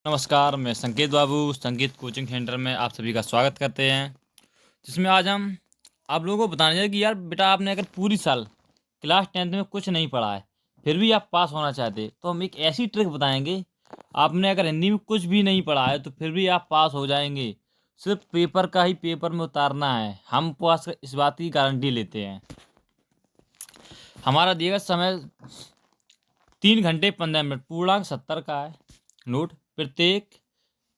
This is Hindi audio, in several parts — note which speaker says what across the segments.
Speaker 1: नमस्कार, मैं संकेत बाबू संकेत कोचिंग सेंटर में आप सभी का स्वागत करते हैं। जिसमें आज हम आप लोगों को बताने जाए कि यार बेटा आपने अगर पूरी साल क्लास 10th में कुछ नहीं पढ़ा है फिर भी आप पास होना चाहते तो हम एक ऐसी ट्रिक बताएंगे। आपने अगर हिंदी में कुछ भी नहीं पढ़ा है तो फिर भी आप पास हो जाएंगे। सिर्फ पेपर का ही पेपर में उतारना है, हम पास इस बात की गारंटी लेते हैं। हमारा दिएगा समय 3 घंटे 15 मिनट, पूर्णांक 70 का है नोट। प्रत्येक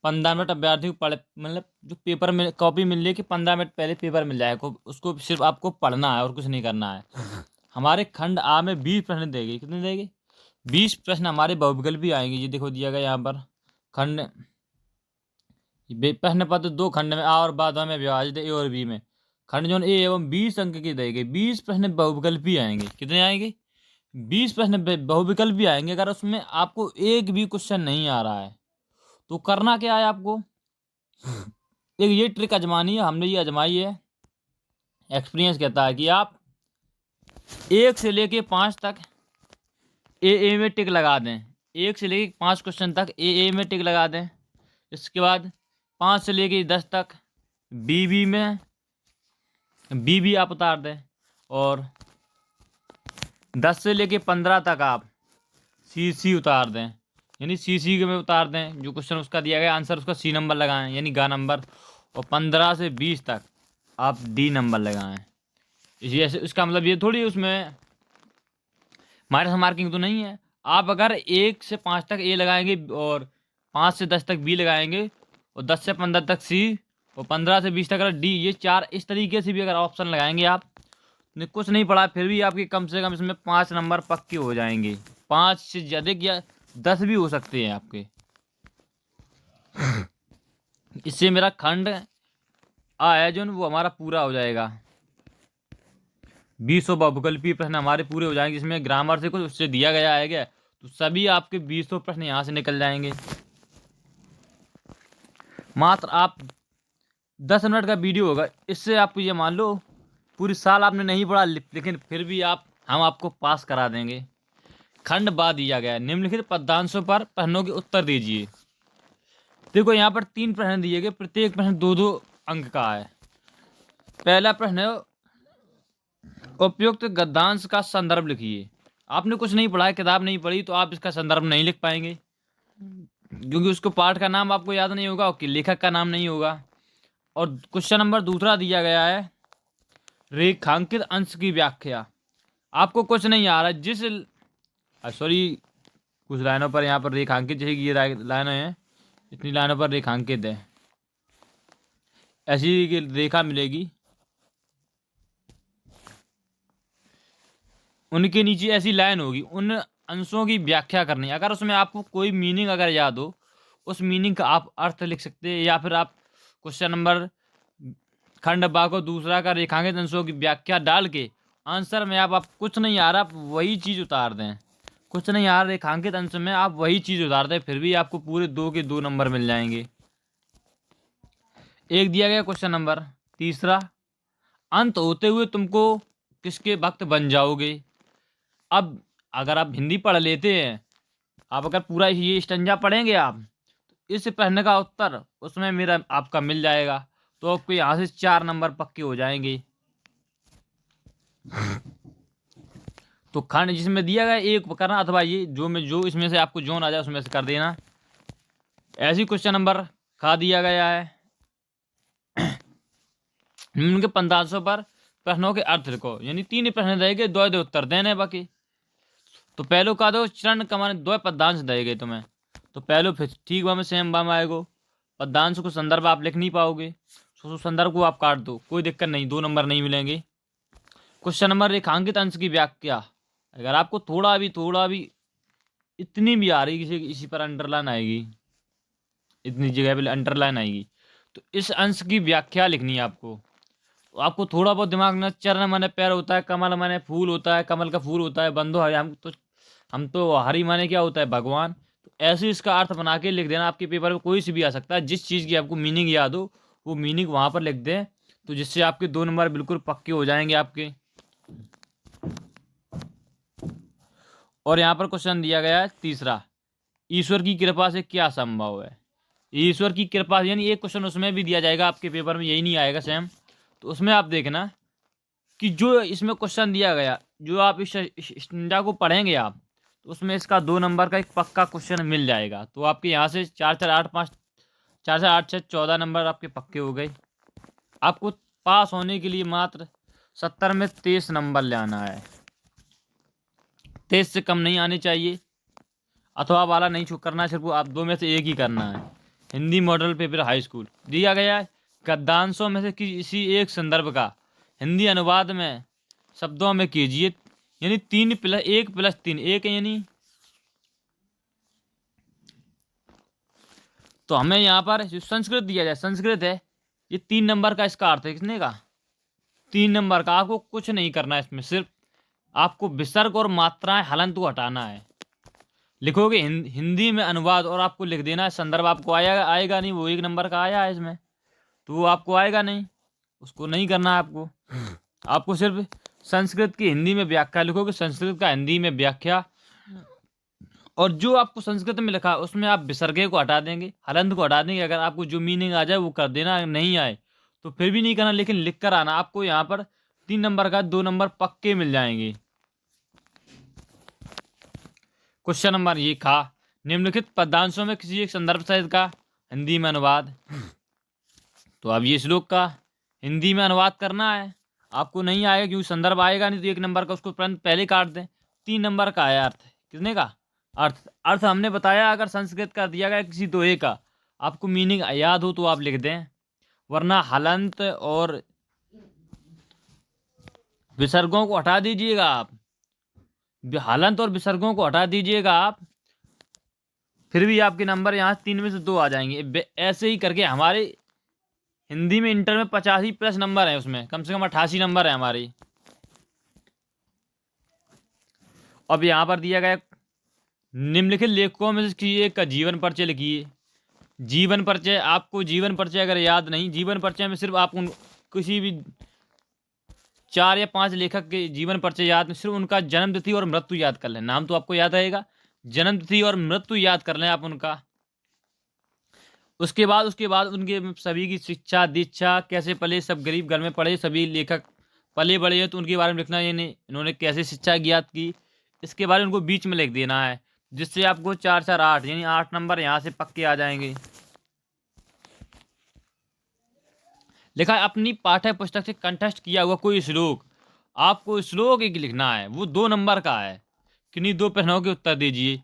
Speaker 1: 15 मिनट अभ्यर्थी को पढ़ मतलब जो पेपर में कॉपी मिल रही है कि 15 मिनट पहले पेपर मिल जाएगा, उसको सिर्फ आपको पढ़ना है और कुछ नहीं करना है। हमारे खंड आ में 20 प्रश्न देगी। कितने देगी? 20 प्रश्न हमारे बहुविकल्प भी आएंगे। ये देखो दिया गया यहाँ पर खंड प्रश्न पत्र 2 खंड में आ और बाद में विभाजित ए और बी में। खंड जो ए एवं 20 अंक की देगी। 20 प्रश्न बहुविकल्प भी आएंगे। कितने आएंगे? 20 प्रश्न बहुविकल्प भी आएंगे। अगर उसमें आपको एक भी क्वेश्चन नहीं आ रहा है तो करना क्या है आपको? एक ये ट्रिक आजमानी है, हमने ये आजमाई है। एक्सपीरियंस कहता है कि आप 1 से लेके 5 तक ए में टिक लगा दें। 1 से लेके 5 क्वेश्चन तक ए में टिक लगा दें। इसके बाद 5 से लेके 10 तक बी में बी आप उतार दें। और 10 से लेके 15 तक आप सी उतार दें, यानी सी में उतार दें। जो क्वेश्चन उसका दिया गया आंसर उसका सी नंबर लगाएं, यानी गा नंबर। और 15 से 20 तक आप डी नंबर लगाएं। इसी ऐसे इसका मतलब ये थोड़ी उसमें माइनस मार्किंग तो नहीं है। आप अगर 1 से 5 तक ए लगाएंगे और 5 से 10 तक बी लगाएंगे और 10 से 15 तक सी और 15 से 20 तक अगर डी, ये 4 इस तरीके से भी अगर ऑप्शन लगाएंगे आप ने कुछ नहीं पढ़ा फिर भी आपके कम से कम इसमें 5 नंबर पक्के हो जाएंगे। 5 से ज़्यादा या 10 भी हो सकते हैं आपके। इससे मेरा खंड आ है जो वो हमारा पूरा हो जाएगा। 20 बहुविकल्पीय प्रश्न हमारे पूरे हो जाएंगे, जिसमें ग्रामर से कुछ उससे दिया गया है क्या, तो सभी आपके 20 प्रश्न यहाँ से निकल जाएंगे। मात्र आप 10 मिनट का वीडियो होगा, इससे आपको ये मान लो पूरी साल आपने नहीं पढ़ा लेकिन फिर भी हम आपको पास करा देंगे। खंड बा दिया गया है, निम्नलिखित पदांशों पर प्रश्नों के उत्तर दीजिए। देखो यहाँ पर 3 प्रश्न दिए गए, प्रत्येक प्रश्न 2-2 अंक का है। पहला प्रश्न है उपयुक्त गद्यांश का संदर्भ लिखिए। आपने कुछ नहीं पढ़ा है, किताब नहीं पढ़ी, तो आप इसका संदर्भ नहीं लिख पाएंगे क्योंकि उसको पाठ का नाम आपको याद नहीं होगा और लेखक का नाम नहीं होगा। और क्वेश्चन नंबर दूसरा दिया गया है रेखांकित अंश की व्याख्या। आपको कुछ नहीं आ रहा जिस सॉरी कुछ लाइनों पर यहाँ पर रेखांकित, जैसे कि ये लाइनें हैं, इतनी लाइनों पर रेखांकित है, ऐसी रेखा मिलेगी, उनके नीचे ऐसी लाइन होगी, उन अंशों की व्याख्या करनी। अगर उसमें आपको कोई मीनिंग अगर याद हो उस मीनिंग का आप अर्थ लिख सकते हैं, या फिर आप क्वेश्चन नंबर खंड बा को दूसरा का रेखांकित अंशों की व्याख्या डाल के आंसर में आप कुछ नहीं आ रहा आप वही चीज़ उतार दें। कुछ नहीं आ रहा रेखांकित अंश में आप वही चीज़ उतार दें, फिर भी आपको पूरे 2 के 2 नंबर मिल जाएंगे। एक दिया गया क्वेश्चन नंबर तीसरा, अंत होते हुए तुमको किसके भक्त बन जाओगे। अब अगर आप हिंदी पढ़ लेते हैं, आप अगर पूरा ये स्टंजा पढ़ेंगे आप, तो इस प्रश्न का उत्तर उसमें मेरा आपका मिल जाएगा, तो आपको यहाँ से 4 नंबर पक्के हो जाएंगे। तो खंड जिसमें दिया गया एक करना, अथवा ये जो इसमें से आपको जोन आ जाए उसमें से कर देना। ऐसी क्वेश्चन नंबर खा दिया गया है उनके 1500 पर प्रश्नों के अर्थ लिखो, यानी 3 प्रश्न देंगे, 2 उत्तर देने बाकी। तो पहलो का दो चरण कमाने 2 पदांश देंगे तुम्हें, तो पहलो फिर ठीक बा में सेम बा में आएगो। पदांश को संदर्भ आप लिख नहीं पाओगे, तो संदर्भ को आप काट दो, कोई दिक्कत नहीं, 2 नंबर नहीं मिलेंगे। क्वेश्चन नंबर रेखांकित अंश की व्याख्या, अगर आपको थोड़ा भी इतनी भी आ रही, इसी पर अंडरलाइन आएगी, इतनी जगह पे अंडरलाइन आएगी, तो इस अंश की व्याख्या लिखनी है आपको। तो आपको थोड़ा बहुत दिमाग में, चरण माने पैर होता है, कमल माने फूल होता है, कमल का फूल होता है, बंधो हरि, हम तो हरि माने क्या होता है, भगवान। तो ऐसे इसका अर्थ बना के लिख देना। आपके पेपर में कोई सी भी आ सकता है, जिस चीज़ की आपको मीनिंग याद हो वो मीनिंग वहाँ पर लिख दें, तो जिससे आपके 2 नंबर बिल्कुल पक्के हो जाएंगे आपके। और यहाँ पर क्वेश्चन दिया गया है तीसरा, ईश्वर की कृपा से क्या संभव है। ईश्वर की कृपा यानी एक क्वेश्चन उसमें भी दिया जाएगा आपके पेपर में, यही नहीं आएगा सेम। तो उसमें आप देखना कि जो इसमें क्वेश्चन दिया गया, जो आप इस स्टेंजा को पढ़ेंगे आप, तो उसमें इसका 2 नंबर का एक पक्का क्वेश्चन मिल जाएगा। तो आपके यहाँ से 4 4 8 5, 4 4 8 6 14 नंबर आपके पक्के हो गए। आपको पास होने के लिए मात्र 70 में 23 नंबर ले आना है। 23 से कम नहीं आने चाहिए, अथवा वाला नहीं छू करना है, सिर्फ आप 2 में से एक ही करना है। Hindi model paper high school दिया गया है, गद्यांशों में से किसी एक संदर्भ का हिंदी अनुवाद में शब्दों में कीजिए। यानी 3+1+3 1 है, यानी तो हमें यहाँ पर जो संस्कृत दिया जाए, संस्कृत है, ये 3 नंबर का इसका अर्थ है। कितने का? 3 नंबर का। आपको कुछ नहीं करना है इसमें, सिर्फ आपको विसर्ग और मात्राएं हलंत को हटाना है। लिखोगे हिंदी में अनुवाद और आपको लिख देना है संदर्भ। आपको आएगा नहीं, वो 1 नंबर का आया है इसमें, तो वो आपको आएगा नहीं, उसको नहीं करना है आपको। आपको सिर्फ संस्कृत की हिंदी में व्याख्या लिखोगे, संस्कृत का हिंदी में व्याख्या, और जो आपको संस्कृत में लिखा उसमें आप विसर्गे को हटा देंगे, हलंत को हटा देंगे। अगर आपको जो मीनिंग आ जाए वो कर देना, अगर नहीं आए तो फिर भी नहीं करना, लेकिन लिख कर आना। आपको यहाँ पर 3 नंबर का 2 नंबर पक्के मिल जाएंगे। क्वेश्चन नंबर ये था, निम्नलिखित पदांशों में किसी एक संदर्भ सहित का हिंदी में अनुवाद। तो अब ये श्लोक का हिंदी में अनुवाद करना है। आपको नहीं आएगा क्योंकि संदर्भ आएगा नहीं, तो 1 नंबर का उसको तुरंत पहले काट दें। 3 नंबर का आया अर्थ, कितने का? अर्थ। अर्थ हमने बताया, अगर संस्कृत का दिया गया किसी दोहे का, आपको मीनिंग याद हो तो आप लिख दें, वरना हलंत और विसर्गों को हटा दीजिएगा आप। हलंत और विसर्गों को हटा दीजिएगा आप, फिर भी आपके नंबर यहाँ 3 में से 2 आ जाएंगे। ऐसे ही करके हमारे हिंदी में इंटर में 85+ नंबर है, उसमें कम से कम 88 नंबर है हमारी। अब यहाँ पर दिया गया, निम्नलिखित लेखकों में से किसी एक का जीवन परिचय लिखिए। जीवन परिचय, आपको जीवन परिचय अगर याद नहीं, जीवन परिचय में सिर्फ आप किसी भी 4 या 5 लेखक के जीवन परिचय याद नहीं, सिर्फ उनका जन्म तिथि और मृत्यु याद कर लें। नाम तो आपको याद रहेगा, जन्म तिथि और मृत्यु याद कर लें आप उनका। उसके बाद उनके सभी की शिक्षा दीक्षा, कैसे पले, सब गरीब घर में पढ़े, सभी लेखक पले बड़े हैं तो उनके बारे में लिखना है, इन्होंने कैसे शिक्षा ज्ञात की, इसके बारे में उनको बीच में लिख देना है, जिससे आपको 4 4 8 यानी 8 नंबर यहाँ से पक्के आ जाएंगे। लिखा है, अपनी पाठ्य पुस्तक से कंटेस्ट किया हुआ कोई श्लोक, आपको श्लोक एक लिखना है, वो 2 नंबर का है। किन्हीं 2 प्रश्नों के उत्तर दीजिए।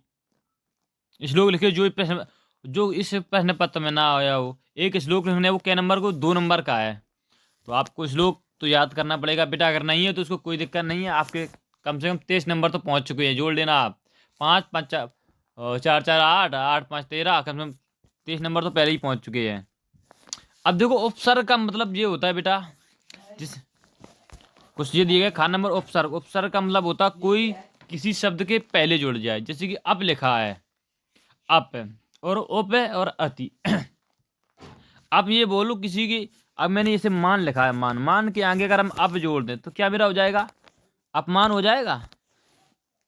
Speaker 1: श्लोक लिखिए जो इस प्रश्न पत्र में ना आया हो। एक श्लोक लिखना है, वो क्या नंबर को? 2 नंबर का है। तो आपको श्लोक तो याद करना पड़ेगा बेटा, अगर नहीं है तो उसको कोई दिक्कत नहीं है। आपके कम से कम 23 नंबर तो पहुंच चुके हैं, जोड़ लेना आप। 5 5 4 4 8 8 5 13, कम से कम 23 नंबर तो पहले ही पहुंच चुके हैं। अब देखो, उपसर्ग का मतलब ये होता है बेटा, जिस कुछ ये दिए गए खा नंबर उपसर्ग। उपसर्ग का मतलब होता है कोई किसी शब्द के पहले जुड़ जाए, जैसे कि अब लिखा है, अप और उप और अति। अब ये बोलो किसी की, अब मैंने इसे मान लिखा है, मान के आगे अगर हम अप जोड़ दें तो क्या मेरा हो जाएगा? अपमान हो जाएगा।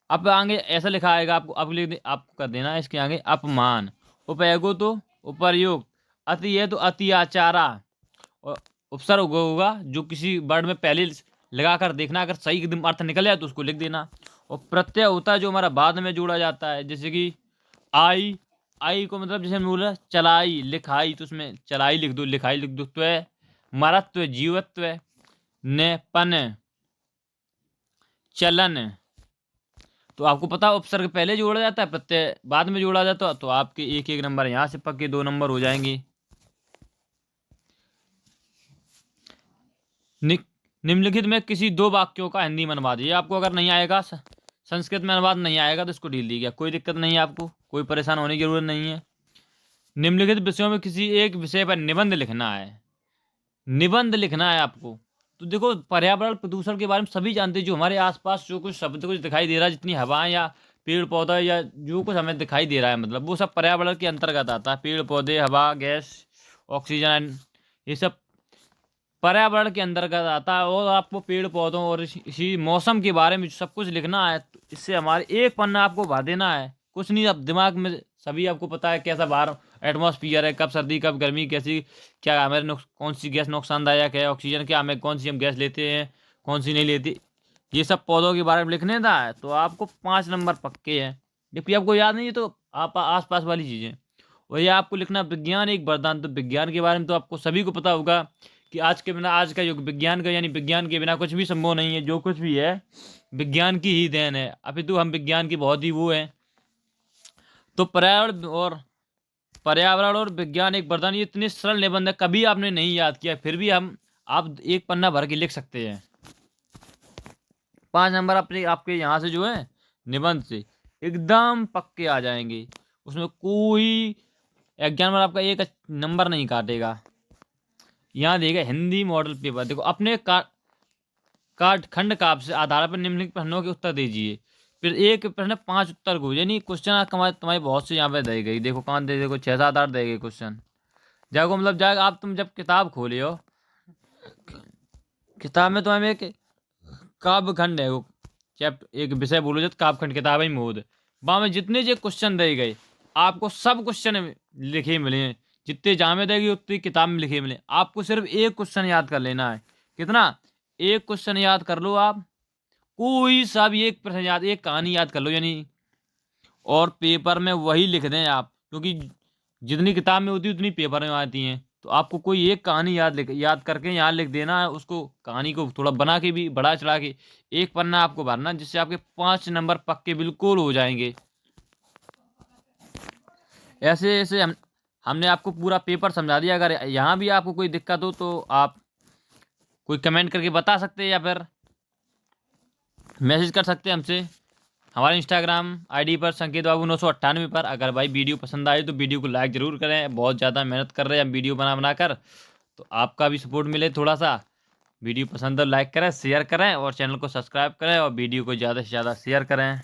Speaker 1: अब आगे ऐसा लिखा आएगा, आपको अब लिख दे, आपको कर देना है इसके आगे अपमान। उपयोगो तो उपर्युक्त, अति है तो अति आचारा, और उपसर्ग होगा जो किसी वर्ड में पहले लगा कर देखना, अगर सही एकदम अर्थ निकल जाए तो उसको लिख देना। और प्रत्यय होता है जो हमारा बाद में जोड़ा जाता है, जैसे कि आई को मतलब जैसे हमने बोला चलाई लिखाई, तो उसमें चलाई लिख दो, लिखाई लिख दो। त्व मरत्व जीवत्व, ने पन चलन। तो आपको पता उपसर्ग पहले जोड़ा जाता है, प्रत्यय बाद में जोड़ा जाता है, तो आपके 1 1 नंबर यहाँ से पक्के 2 नंबर हो जाएंगे। निम्नलिखित में किसी 2 वाक्यों का हिंदी में अनुवाद। ये आपको अगर नहीं आएगा, संस्कृत में अनुवाद नहीं आएगा तो इसको ढील दी गया, कोई दिक्कत नहीं है, आपको कोई परेशान होने की जरूरत नहीं है। निम्नलिखित विषयों में किसी एक विषय पर निबंध लिखना है। निबंध लिखना है आपको। तो देखो, पर्यावरण प्रदूषण के बारे में सभी जानते हैं, जो हमारे आसपास जो कुछ शब्द कुछ दिखाई दे रहा है, जितनी हवाएं या पेड़ पौधा या जो कुछ हमें दिखाई दे रहा है, मतलब वो सब पर्यावरण के अंतर्गत आता है। पेड़ पौधे, हवा, गैस, ऑक्सीजन, ये सब पर्यावरण के अंतर्गत आता है। और आपको पेड़ पौधों और इसी मौसम के बारे में सब कुछ लिखना है। तो इससे हमारे एक पन्ना आपको भर देना है, कुछ नहीं, आप दिमाग में सभी आपको पता है कैसा बाहर एटमॉस्फियर है, कब सर्दी कब गर्मी, कैसी क्या हमारे कौन सी गैस नुकसानदायक है, ऑक्सीजन क्या हमें कौन सी हम गैस लेते हैं कौन सी नहीं लेती, ये सब पौधों के बारे में लिखने था। तो आपको 5 नंबर पक्के हैं। जबकि आपको याद नहीं है तो आप आसपास वाली चीज़ें। और ये आपको लिखना विज्ञान एक वरदान। तो विज्ञान के बारे में तो आपको सभी को पता होगा कि आज के बिना, आज का युग विज्ञान का, यानी विज्ञान के बिना कुछ भी संभव नहीं है। जो कुछ भी है विज्ञान की ही देन है। अभी तो हम विज्ञान की बहुत ही वो हैं। तो पर्यावरण और विज्ञान एक वरदान, ये इतने सरल निबंध है, कभी आपने नहीं याद किया फिर भी आप एक पन्ना भर के लिख सकते हैं। 5 नंबर अपने आपके यहाँ से जो है निबंध से एकदम पक्के आ जाएंगे। उसमें कोई एग्जामिनर आपका एक नंबर नहीं काटेगा। यहाँ देगा हिंदी मॉडल पेपर, देखो अपने काट खंड काव्य से आधार पर निम्नलिखित प्रश्नों के उत्तर दीजिए। फिर एक प्रश्न 5 उत्तर को, यानी क्वेश्चन तुम्हारे बहुत से यहाँ पे दे गई। देखो कहाँ दे, देखो 6 7 8 दे गए क्वेश्चन। जाओ मतलब जाएगा आप, तुम जब किताब खोले हो, किताब में तुम्हें एक काव्य खंड है वो, चैप्टर एक विषय बोलो जब काव्य खंड किताब ही मोद, वहाँ में जितने जो क्वेश्चन दे गए आपको सब क्वेश्चन लिखे मिले हैं। जितने जहाँ में देगी उतनी किताब में लिखे मिले। आपको सिर्फ एक क्वेश्चन याद कर लेना है। कितना? एक क्वेश्चन याद कर लो आप, कोई सा भी एक प्रश्न याद, एक कहानी याद कर लो यानी, और पेपर में वही लिख दें आप, क्योंकि जितनी किताब में होती है उतनी पेपर में आती हैं। तो आपको कोई एक कहानी याद करके यहाँ लिख देना है। उसको कहानी को थोड़ा बना के भी बढ़ा चढ़ा के एक पन्ना आपको भरना, जिससे आपके 5 नंबर पक्के बिल्कुल हो जाएंगे। ऐसे ऐसे हमने आपको पूरा पेपर समझा दिया। अगर यहाँ भी आपको कोई दिक्कत हो तो आप कोई कमेंट करके बता सकते हैं, या फिर मैसेज कर सकते हैं हमसे हमारे इंस्टाग्राम आईडी पर संकेत बाबू 998 पर। अगर भाई वीडियो पसंद आए तो वीडियो को लाइक ज़रूर करें। बहुत ज़्यादा मेहनत कर रहे हैं हम वीडियो बना कर, तो आपका भी सपोर्ट मिले थोड़ा सा। वीडियो पसंद हो लाइक करें, शेयर करें और चैनल को सब्सक्राइब करें और वीडियो को ज़्यादा से ज़्यादा शेयर करें।